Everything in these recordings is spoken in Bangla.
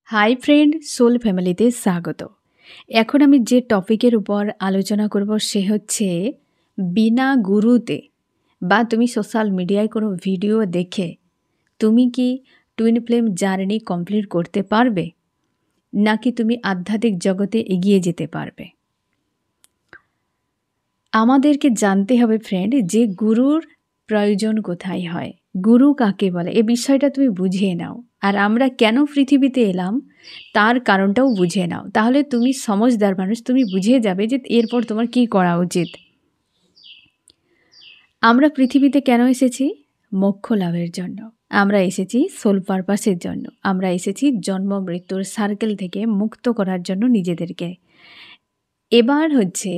হাই ফ্রেন্ড, সোল ফ্যামিলিতে স্বাগত। এখন আমি যে টপিকের উপর আলোচনা করব সে হচ্ছে বিনা গুরুতে বা তুমি সোশ্যাল মিডিয়ায় কোনো ভিডিও দেখে তুমি কি টুইন ফ্লেম জার্নি কমপ্লিট করতে পারবে, নাকি তুমি আধ্যাত্মিক জগতে এগিয়ে যেতে পারবে। আমাদেরকে জানতে হবে ফ্রেন্ড যে গুরুর প্রয়োজন কোথায় হয়, গুরু কাকে বলে, এই বিষয়টা তুমি বুঝিয়ে নাও। আর আমরা কেন পৃথিবীতে এলাম তার কারণটাও বুঝে নাও, তাহলে তুমি সমঝদার মানুষ, তুমি বুঝে যাবে যে এরপর তোমার কি করা উচিত। আমরা পৃথিবীতে কেন এসেছি? মোক্ষ লাভের জন্য। আমরা এসেছি সোল পারপাসের জন্য। আমরা এসেছি জন্ম মৃত্যুর সার্কেল থেকে মুক্ত করার জন্য নিজেদেরকে। এবার হচ্ছে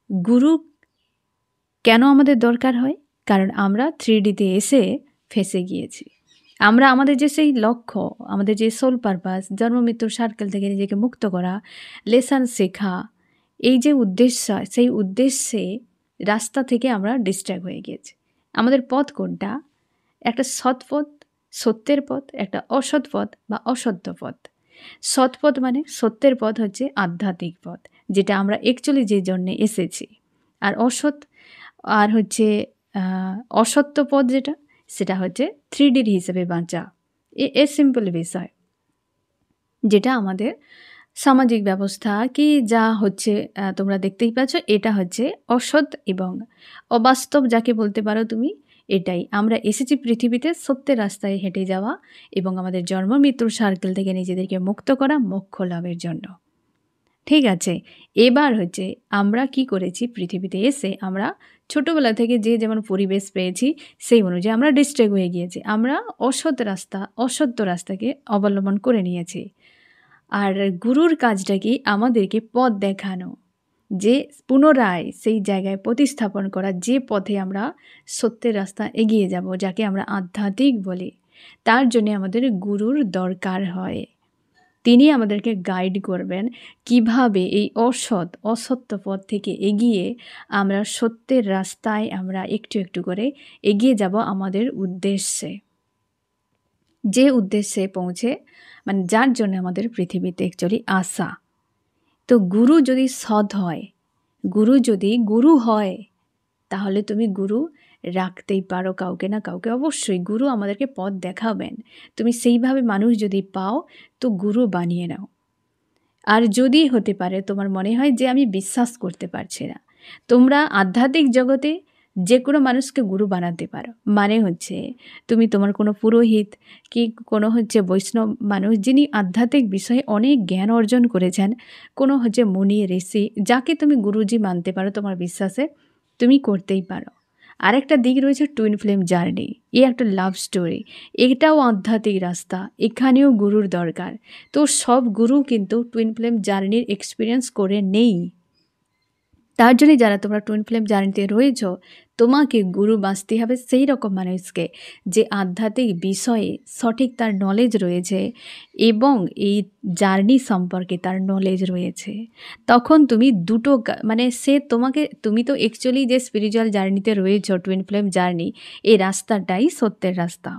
গুরু কেন আমাদের দরকার হয়? কারণ আমরা 3Dতে এসে ফেঁসে গিয়েছি। আমরা আমাদের যে সেই লক্ষ্য, আমাদের যে সোল পারপাস, জন্ম মৃত্যুর সার্কেল থেকে নিজেকে মুক্ত করা, লেসন শেখা, এই যে উদ্দেশ্য, সেই উদ্দেশ্যে রাস্তা থেকে আমরা ডিস্ট্র্যাক্ট হয়ে গিয়েছি। আমাদের পথ কোনটা? একটা সৎ পথ, সত্যের পথ, একটা অসৎ পথ বা অসত্য পথ। সৎ পথ মানে সত্যের পথ হচ্ছে আধ্যাত্মিক পথ, যেটা আমরা অ্যাকচুয়ালি যে জন্যে এসেছি। আর হচ্ছে অসত্য পথ যেটা, সেটা হচ্ছে 3Dর হিসেবে বাঁচা। এ সিম্পল বিষয়, যেটা আমাদের সামাজিক ব্যবস্থা কি যা হচ্ছে তোমরা দেখতেই পাচ্ছ, এটা হচ্ছে অসৎ এবং অবাস্তব যাকে বলতে পারো তুমি। এটাই আমরা এসেছি পৃথিবীতে সত্যের রাস্তায় হেঁটে যাওয়া এবং আমাদের জন্ম মৃত্যুর সার্কেল থেকে নিজেদেরকে মুক্ত করা, মোক্ষ লাভের জন্য। ঠিক আছে, এবার হচ্ছে আমরা কি করেছি, পৃথিবীতে এসে আমরা ছোটোবেলা থেকে যে যেমন পরিবেশ পেয়েছি সেই অনুযায়ী আমরা ডিস্ট্র্যাক্ট হয়ে গিয়েছি। আমরা অসত্য রাস্তাকে অবলম্বন করে নিয়েছি। আর গুরুর কাজটা কি? আমাদেরকে পথ দেখানো, যে পুনরায় সেই জায়গায় প্রতিস্থাপন করা, যে পথে আমরা সত্যের রাস্তা এগিয়ে যাব, যাকে আমরা আধ্যাত্মিক বলি। তার জন্য আমাদের গুরুর দরকার হয়। তিনি আমাদেরকে গাইড করবেন কিভাবে এই অসত্য পথ থেকে এগিয়ে আমরা সত্যের রাস্তায় আমরা একটু একটু করে এগিয়ে যাব আমাদের উদ্দেশ্যে, যে উদ্দেশ্যে পৌঁছে মানে যার জন্য আমাদের পৃথিবীতে অ্যাকচুয়ালি আসা। তো গুরু যদি সৎ হয়, গুরু হয়, তাহলে তুমি গুরু রাখতেই পারো কাউকে না কাউকে। অবশ্যই গুরু আমাদেরকে পথ দেখাবেন। তুমি সেইভাবে মানুষ যদি পাও তো গুরু বানিয়ে নাও। আর যদি হতে পারে তোমার মনে হয় যে আমি বিশ্বাস করতে পারছি না, তোমরা আধ্যাত্মিক জগতে যে কোনো মানুষকে গুরু বানাতে পারো। মানে হচ্ছে তুমি তোমার কোনো পুরোহিত কি কোনো হচ্ছে বৈষ্ণব মানুষ যিনি আধ্যাত্মিক বিষয়ে অনেক জ্ঞান অর্জন করেছেন, কোনো হচ্ছে মুনি ঋষি, যাকে তুমি গুরুজি মানতে পারো তোমার বিশ্বাসে, তুমি করতেই পারো। আরেকটা দিক রয়েছে টুইন ফ্লেম জার্নি। এই একটা লাভ স্টোরি, এটাও আধ্যাত্মিক রাস্তা, এখানেও গুরুর দরকার। তো সব গুরু কিন্তু টুইন ফ্লেম জার্নির এক্সপিরিয়েন্স করে নেই। তার জন্যই যারা তোমরা টুইন ফ্লেম জার্নিতে রয়েছ, তোমাকে গুরু বাঁচতে হবে সেই রকম মানুষকে যে আধ্যাত্মিক বিষয়ে সঠিক তার নলেজ রয়েছে এবং এই জার্নি সম্পর্কে তার নলেজ রয়েছে। তখন তুমি দুটো মানে তুমি তো অ্যাকচুয়ালি যে স্পিরিচুয়াল জার্নিতে রয়েছ, টুইন ফ্লেম জার্নি, এই রাস্তাটাই সত্যের রাস্তা।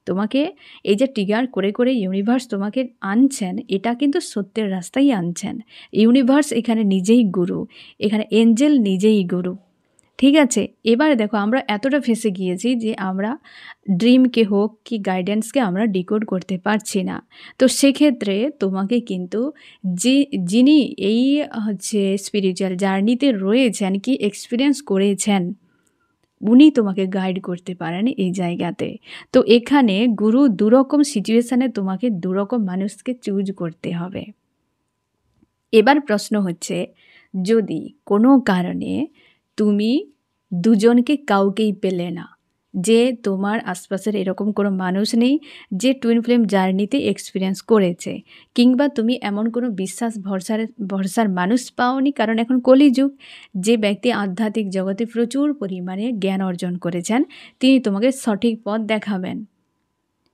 তোমাকে এই যে ট্রিগার করে করে ইউনিভার্স তোমাকে আনছেন, এটা কিন্তু সত্যের রাস্তাই আনছেন। ইউনিভার্স এখানে নিজেই গুরু, এখানে এঞ্জেল নিজেই গুরু। ঠিক আছে, এবারে দেখো আমরা এতটা ফেঁসে গিয়েছি যে আমরা ড্রিমকে হোক কি গাইডেন্সকে আমরা ডিকোড করতে পারছি না। তো সেক্ষেত্রে তোমাকে কিন্তু যিনি এই হচ্ছে স্পিরিচুয়াল জার্নিতে রয়েছেন, কি এক্সপিরিয়েন্স করেছেন, উনি তোমাকে গাইড করতে পারেন এই জায়গাতে। তো এখানে গুরু দুরকম সিচুয়েশানে তোমাকে দুরকম মানুষকে চুজ করতে হবে। এবার প্রশ্ন হচ্ছে, যদি কোনো কারণে তুমি দুজনকে কাউকেই পেলে না, যে তোমার আশপাশের এরকম কোনো মানুষ নেই যে টুইন ফ্লেম জার্নিতে এক্সপিরিয়েন্স করেছে, কিংবা তুমি এমন কোনো বিশ্বাস ভরসার মানুষ পাওনি, কারণ এখন কলিযুগ, যে ব্যক্তি আধ্যাত্মিক জগতে প্রচুর পরিমাণে জ্ঞান অর্জন করেছেন তিনি তোমাকে সঠিক পথ দেখাবেন।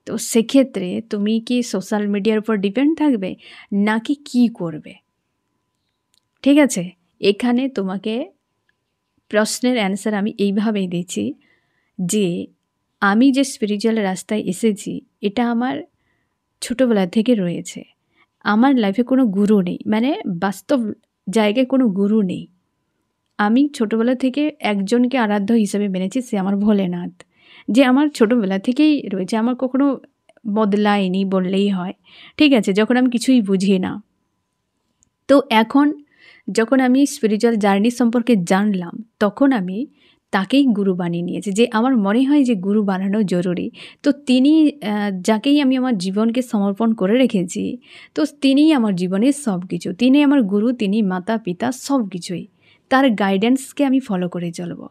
তো সেক্ষেত্রে তুমি কি সোশ্যাল মিডিয়ার উপর ডিপেন্ড থাকবে, নাকি কি করবে? ঠিক আছে, এখানে তোমাকে প্রশ্নের অ্যান্সার আমি এইভাবেই দিচ্ছি যে আমি যে স্পিরিচুয়াল রাস্তায় এসেছি এটা আমার ছোটোবেলা থেকে রয়েছে। আমার লাইফে কোনো গুরু নেই, মানে বাস্তব জায়গায় কোনো গুরু নেই। আমি ছোটোবেলা থেকে একজনকে আরাধ্য হিসেবে মেনেছি, সে আমার ভোলেনাথ, যে আমার ছোটোবেলা থেকেই রয়েছে, আমার কখনো বদলায়নি বললেই হয়। ঠিক আছে, যখন আমি কিছুই বুঝি না, তো এখন যখন আমি স্পিরিচুয়াল জার্নি সম্পর্কে জানলাম, তখন আমি তাকেই গুরু বানিয়ে নিয়েছি, যে আমার মনে হয় যে গুরু বানানো জরুরি। তো তিনি যাকেই আমি আমার জীবনকে সমর্পণ করে রেখেছি, তো তিনিই আমার জীবনের সব কিছু। তিনি আমার গুরু, তিনি মাতা পিতা সব কিছুই। তার গাইডেন্সকে আমি ফলো করে চলব।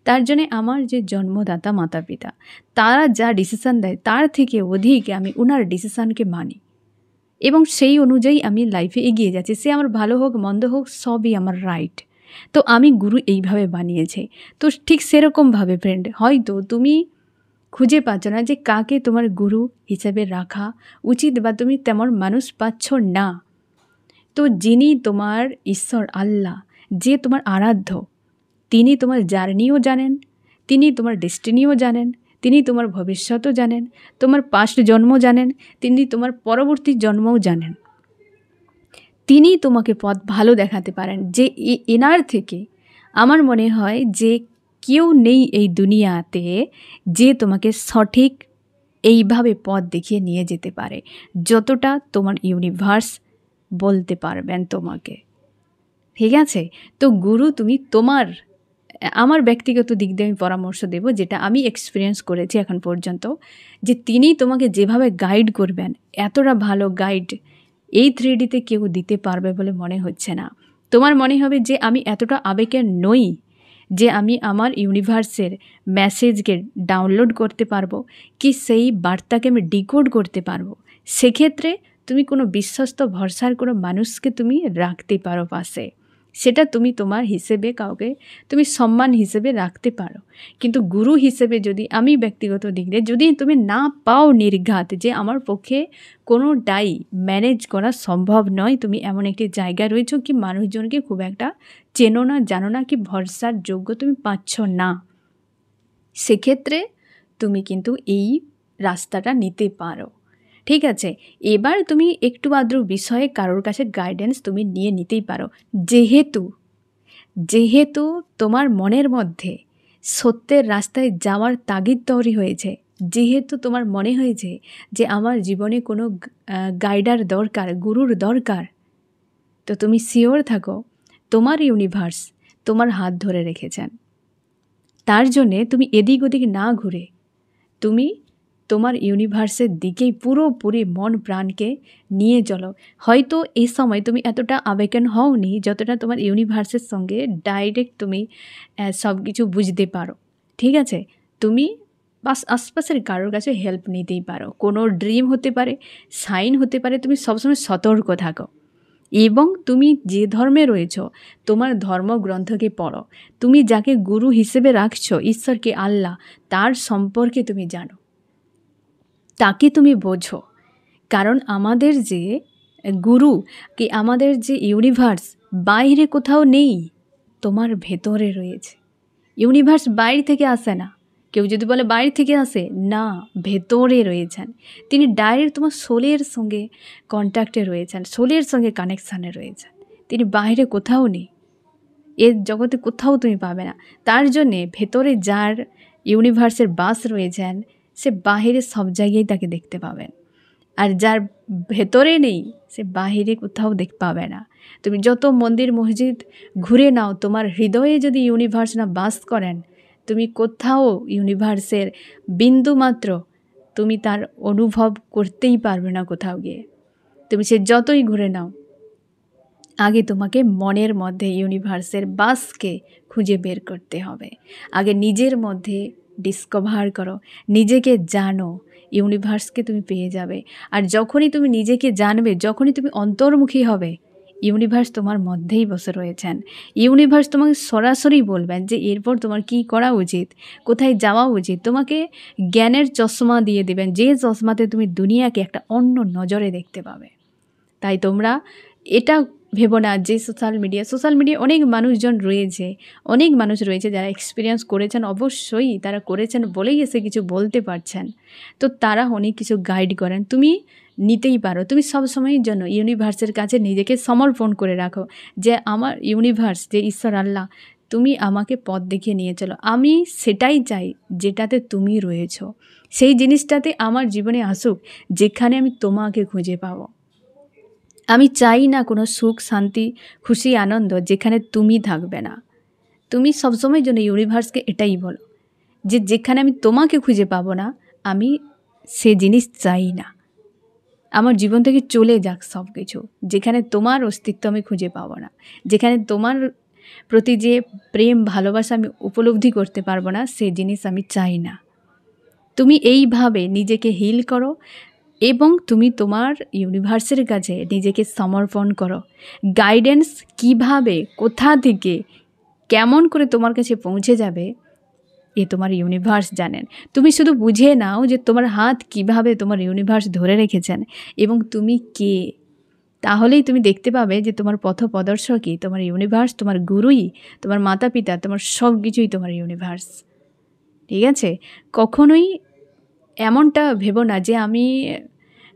তার জন্যে আমার যে জন্মদাতা মাতা পিতা, তারা যা ডিসিশান দেয় তার থেকে অধিক আমি ওনার ডিসিশানকে মানি, এবং সেই অনুযায়ী আমি লাইফে এগিয়ে যাচ্ছি। সে আমার ভালো হোক মন্দ হোক, সবই আমার রাইট। তো আমি গুরু এইভাবে বানিয়েছে। তো ঠিক সেরকমভাবে ফ্রেন্ড, হয়তো তুমি খুঁজে পাচ্ছ না যে কাকে তোমার গুরু হিসেবে রাখা উচিত, বা তুমি তেমন মানুষ পাচ্ছ না। তো যিনি তোমার ঈশ্বর আল্লাহ, যে তোমার আরাধ্য, তিনি তোমার জার্নিও জানেন, তিনি তোমার ডেস্টিনিও জানেন, তিনি তোমার ভবিষ্যতও জানেন, তোমার পাস্ট জন্ম জানেন, তিনি তোমার পরবর্তী জন্মও জানেন। তিনি তোমাকে পথ ভালো দেখাতে পারেন, যে এনার থেকে আমার মনে হয় যে কেউ নেই এই দুনিয়াতে যে তোমাকে সঠিক এইভাবে পথ দেখিয়ে নিয়ে যেতে পারে, যতটা তোমার ইউনিভার্স বলতে পারবেন তোমাকে। ঠিক আছে, তো গুরু তুমি আমার ব্যক্তিগত দিক দিয়ে আমি পরামর্শ দেব, যেটা আমি এক্সপিরিয়েন্স করেছি এখন পর্যন্ত, যে তিনি তোমাকে যেভাবে গাইড করবেন, এতটা ভালো গাইড এই 3Dতে কেউ দিতে পারবে বলে মনে হচ্ছে না। তোমার মনে হবে যে আমি এতটা আবেগের নই যে আমি আমার ইউনিভার্সের মেসেজকে ডাউনলোড করতে পারবো, কি সেই বার্তাকে আমি ডিকোড করতে পারবো। সেক্ষেত্রে তুমি কোনো বিশ্বস্ত ভরসার কোনো মানুষকে তুমি রাখতে পারো পাশে, সেটা তুমি তোমার হিসেবে কাউকে তুমি সম্মান হিসেবে রাখতে পারো। কিন্তু গুরু হিসেবে যদি আমি ব্যক্তিগত দিক দিয়ে যদি তুমি না পাও নির্ঘাত, যে আমার পক্ষে কোনোটাই ম্যানেজ করা সম্ভব নয়, তুমি এমন একটি জায়গায় রয়েছো কি মানুষজনকে খুব একটা চেনো না, জানো না, কি ভরসার যোগ্য তুমি পাচ্ছ না, সেক্ষেত্রে তুমি কিন্তু এই রাস্তাটা নিতে পারো। ঠিক আছে, এবার তুমি একটু আদ্র বিষয়ে কারোর কাছে গাইডেন্স তুমি নিয়ে নিতেই পারো, যেহেতু তোমার মনের মধ্যে সত্যের রাস্তায় যাওয়ার তাগিদ তৈরি হয়েছে, যেহেতু তোমার মনে হয়েছে যে আমার জীবনে কোনো গাইডার দরকার, গুরুর দরকার, তো তুমি শিওর থাকো তোমার ইউনিভার্স তোমার হাত ধরে রেখেছেন। তার জন্যে তুমি এদিক ওদিক না ঘুরে তুমি তোমার ইউনিভার্সের দিকেই পুরোপুরি মন প্রাণকে নিয়ে চলো। হয়তো এই সময় তুমি এতটা আবেগন হওনি যতটা তোমার ইউনিভার্সের সঙ্গে ডাইরেক্ট তুমি সব কিছু বুঝতে পারো। ঠিক আছে, তুমি আশপাশের কারোর কাছে হেল্প নিতেই পারো, কোনো ড্রিম হতে পারে, সাইন হতে পারে, তুমি সবসময় সতর্ক থাকো। এবং তুমি যে ধর্মে রয়েছ তোমার ধর্মগ্রন্থকে পড়ো, তুমি যাকে গুরু হিসেবে রাখছো, ঈশ্বরকে, আল্লাহ, তার সম্পর্কে তুমি জানো, তাকে তুমি বোঝো। কারণ আমাদের যে গুরু কি আমাদের যে ইউনিভার্স বাইরে কোথাও নেই, তোমার ভেতরে রয়েছে। ইউনিভার্স বাইরে থেকে আসে না। কেউ যদি বলে বাইরে থেকে আসে, না, ভেতরে রয়েছেন তিনি। ডাইরেক্ট তোমার সোলের সঙ্গে কন্ট্যাক্টে রয়েছেন, সোলের সঙ্গে কানেকশানে রয়েছেন। তিনি বাইরে কোথাও নেই, এর জগতে কোথাও তুমি পাবে না। তার জন্যে ভেতরে যার ইউনিভার্সের বাস রয়েছেন, সে বাহিরে সব জায়গায় তাকে দেখতে পাবেন। আর যার ভেতরে নেই, সে বাহিরে কোথাও পাবে না। তুমি যত মন্দির মসজিদ ঘুরে নাও, তোমার হৃদয়ে যদি ইউনিভার্স না বাস করেন, তুমি কোথাও ইউনিভার্সের বিন্দু মাত্র তুমি তার অনুভব করতেই পারবে না কোথাও গিয়ে। তুমি সে যতই ঘুরে নাও, আগে তোমাকে মনের মধ্যে ইউনিভার্সের বাসকে খুঁজে বের করতে হবে। আগে নিজের মধ্যে ডিসকভার করো, নিজেকে জানো, ইউনিভার্সকে তুমি পেয়ে যাবে। আর যখনই তুমি নিজেকে জানবে, যখনই তুমি অন্তর্মুখী হবে, ইউনিভার্স তোমার মধ্যেই বসে রয়েছেন। ইউনিভার্স তোমাকে সরাসরি বলবেন যে এরপর তোমার কি করা উচিত, কোথায় যাওয়া উচিত। তোমাকে জ্ঞানের চশমা দিয়ে দেবেন, যে চশমাতে তুমি দুনিয়াকে একটা অন্য নজরে দেখতে পাবে। তাই তোমরা এটা ভেবো না যে সোশ্যাল মিডিয়া অনেক মানুষজন রয়েছে, অনেক মানুষ রয়েছে যারা এক্সপিরিয়েন্স করেছেন, অবশ্যই তারা করেছেন বলেই এসে কিছু বলতে পারছেন। তো তারা অনেক কিছু গাইড করেন। তুমি নিতেই পারো। তুমি সব সময়ের জন্য ইউনিভার্সের কাছে নিজেকে সমর্পণ করে রাখো যে আমার ইউনিভার্স, যে ঈশ্বর আল্লাহ, তুমি আমাকে পথ দেখিয়ে নিয়ে চলো। আমি সেটাই চাই যেটাতে তুমি রয়েছো, সেই জিনিসটাতে আমার জীবনে আসুক যেখানে আমি তোমাকে খুঁজে পাবো। আমি চাই না কোনো সুখ, শান্তি, খুশি, আনন্দ যেখানে তুমি থাকবে না। তুমি সবসময়ের জন্য ইউনিভার্সকে এটাই বলো যে যেখানে আমি তোমাকে খুঁজে পাবো না, আমি সে জিনিস চাই না। আমার জীবন থেকে চলে যাক সব কিছু, যেখানে তোমার অস্তিত্ব আমি খুঁজে পাবো না, যেখানে তোমার প্রতি যে প্রেম ভালোবাসা আমি উপলব্ধি করতে পারবো না, সে জিনিস আমি চাই না। তুমি এইভাবে নিজেকে হিল করো এবং তুমি তোমার ইউনিভার্সের কাছে নিজেকে সমর্পণ করো। গাইডেন্স কিভাবে, কোথা থেকে, কেমন করে তোমার কাছে পৌঁছে যাবে এ তোমার ইউনিভার্স জানেন। তুমি শুধু বুঝে নাও যে তোমার হাত কিভাবে তোমার ইউনিভার্স ধরে রেখেছেন এবং তুমি কে। তাহলেই তুমি দেখতে পাবে যে তোমার পথ প্রদর্শকই তোমার ইউনিভার্স, তোমার গুরুই, তোমার মাতা পিতা, তোমার সব কিছুই তোমার ইউনিভার্স। ঠিক আছে? কখনোই এমনটা ভেবো না যে আমি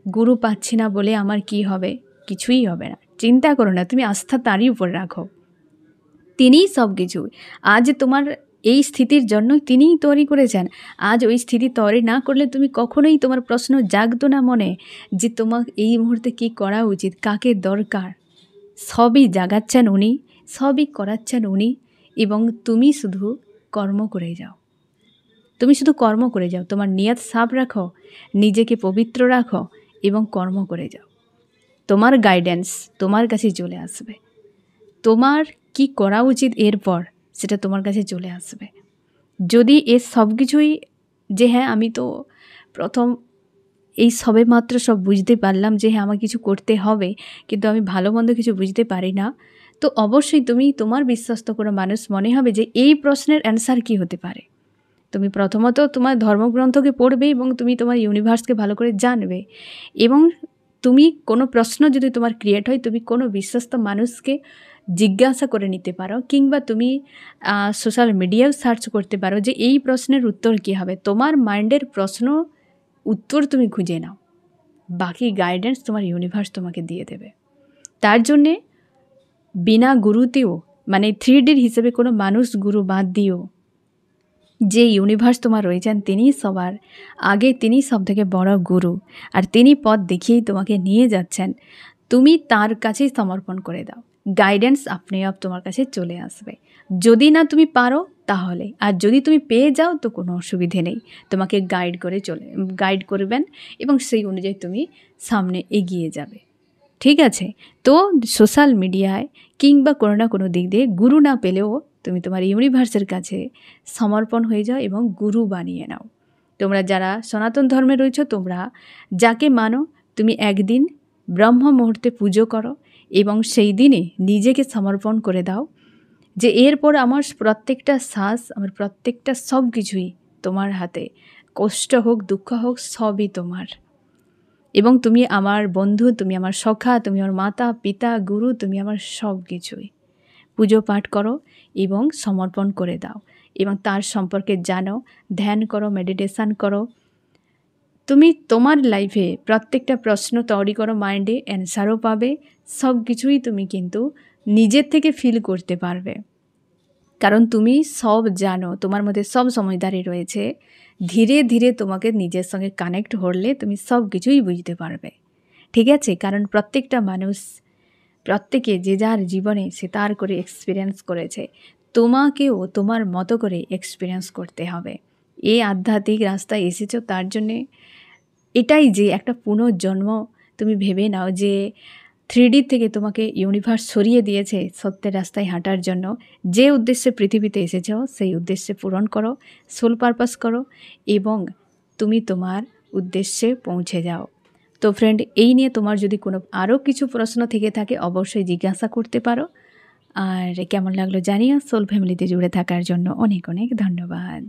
গুরু পাচ্ছি না বলে আমার কি হবে। কিছুই হবে না, চিন্তা করো না। তুমি আস্থা তারই উপর রাখো। তিনিই সব কিছু। আজ তোমার এই স্থিতির জন্য তিনিই তৈরি করেছেন। আজ ওই স্থিতি তৈরি না করলে তুমি কখনোই, তোমার প্রশ্ন জাগতো না মনে যে তোমার এই মুহূর্তে কি করা উচিত, কাকে দরকার। সবই জাগাচ্ছেন উনি, সবই করাচ্ছেন উনি, এবং তুমি শুধু কর্ম করে যাও। তুমি শুধু কর্ম করে যাও। তোমার নিয়ত সাফ রাখো, নিজেকে পবিত্র রাখো এবং কর্ম করে যাও। তোমার গাইডেন্স তোমার কাছে চলে আসবে। তোমার কি করা উচিত এরপর সেটা তোমার কাছে চলে আসবে। যদি এর সব কিছুই যে হ্যাঁ আমি তো প্রথম এই সবে মাত্র সব বুঝতে পারলাম যে হ্যাঁ আমার কিছু করতে হবে, কিন্তু আমি ভালো মন্দ কিছু বুঝতে পারি না, তো অবশ্যই তুমি তোমার বিশ্বস্ত কোনো মানুষ মনে হবে যে এই প্রশ্নের অ্যান্সার কী হতে পারে। তুমি প্রথমত তোমার ধর্মগ্রন্থকে পড়বে এবং তুমি তোমার ইউনিভার্সকে ভালো করে জানবে, এবং তুমি কোনো প্রশ্ন যদি তোমার ক্রিয়েট হয়, তুমি কোনো বিশ্বস্ত মানুষকে জিজ্ঞাসা করে নিতে পারো, কিংবা তুমি সোশ্যাল মিডিয়াও সার্চ করতে পারো যে এই প্রশ্নের উত্তর কী হবে। তোমার মাইন্ডের প্রশ্ন উত্তর তুমি খুঁজে নাও, বাকি গাইডেন্স তোমার ইউনিভার্স তোমাকে দিয়ে দেবে। তার জন্যে বিনা গুরুতেও, মানে 3Dর হিসেবে কোনো মানুষ গুরু বাদ দিও, যে ইউনিভার্স তোমার রয়েছেন তিনিই সবার আগে, তিনিই সব থেকে বড় গুরু, আর তিনি পথ দেখিয়েই তোমাকে নিয়ে যাচ্ছেন। তুমি তার কাছেই সমর্পণ করে দাও, গাইডেন্স আপনি আপ তোমার কাছে চলে আসবে। যদি না তুমি পারো তাহলে, আর যদি তুমি পেয়ে যাও তো কোনো অসুবিধে নেই, তোমাকে গাইড করবেন এবং সেই অনুযায়ী তুমি সামনে এগিয়ে যাবে। ঠিক আছে? তো সোশ্যাল মিডিয়ায় কিংবা কোনো না কোনো দিক দিয়ে গুরু না পেলেও তুমি তোমার ইউনিভার্সের কাছে সমর্পণ হয়ে যাও এবং গুরু বানিয়ে নাও। তোমরা যারা সনাতন ধর্মে রয়েছো, তোমরা যাকে মানো, তুমি একদিন ব্রহ্ম মুহূর্তে পুজো করো এবং সেই দিনে নিজেকে সমর্পণ করে দাও যে এরপর আমার প্রত্যেকটা শ্বাস, আমার প্রত্যেকটা সব কিছুই তোমার হাতে। কষ্ট হোক, দুঃখ হোক, সবই তোমার। এবং তুমি আমার বন্ধু, তুমি আমার সখা, তুমি আমার মাতা পিতা গুরু, তুমি আমার সব কিছুই। পুজো পাঠ করো এবং সমর্পণ করে দাও এবং তার সম্পর্কে জানো, ধ্যান করো, মেডিটেশান করো। তুমি তোমার লাইফে প্রত্যেকটা প্রশ্ন তৈরি করো, মাইন্ডে অ্যান্সারও পাবে। সব কিছুই তুমি কিন্তু নিজের থেকে ফিল করতে পারবে, কারণ তুমি সব জানো, তোমার মধ্যে সব সমঝদারি রয়েছে। ধীরে ধীরে তোমাকে নিজের সঙ্গে কানেক্ট হলে তুমি সব কিছুই বুঝতে পারবে। ঠিক আছে? কারণ প্রত্যেকটা মানুষ, প্রত্যেকে যে যার জীবনে সে তার করে এক্সপিরিয়েন্স করেছে, তোমাকেও তোমার মতো করে এক্সপিরিয়েন্স করতে হবে। এই আধ্যাত্মিক রাস্তায় এসেছো তার জন্যে এটাই যে একটা পুনর্জন্ম। তুমি ভেবে নাও যে 3D থেকে তোমাকে ইউনিভার্স সরিয়ে দিয়েছে সত্যের রাস্তায় হাঁটার জন্য। যে উদ্দেশ্যে পৃথিবীতে এসেছো সেই উদ্দেশ্যে পূরণ করো, সোল পারপাস করো এবং তুমি তোমার উদ্দেশ্যে পৌঁছে যাও। তো ফ্রেন্ড, এই নিয়ে তোমার যদি কোনো আরও কিছু প্রশ্ন থেকে থাকে অবশ্যই জিজ্ঞাসা করতে পারো। আর কেমন লাগলো জানিও। সোল ফ্যামিলিতে জুড়ে থাকার জন্য অনেক অনেক ধন্যবাদ।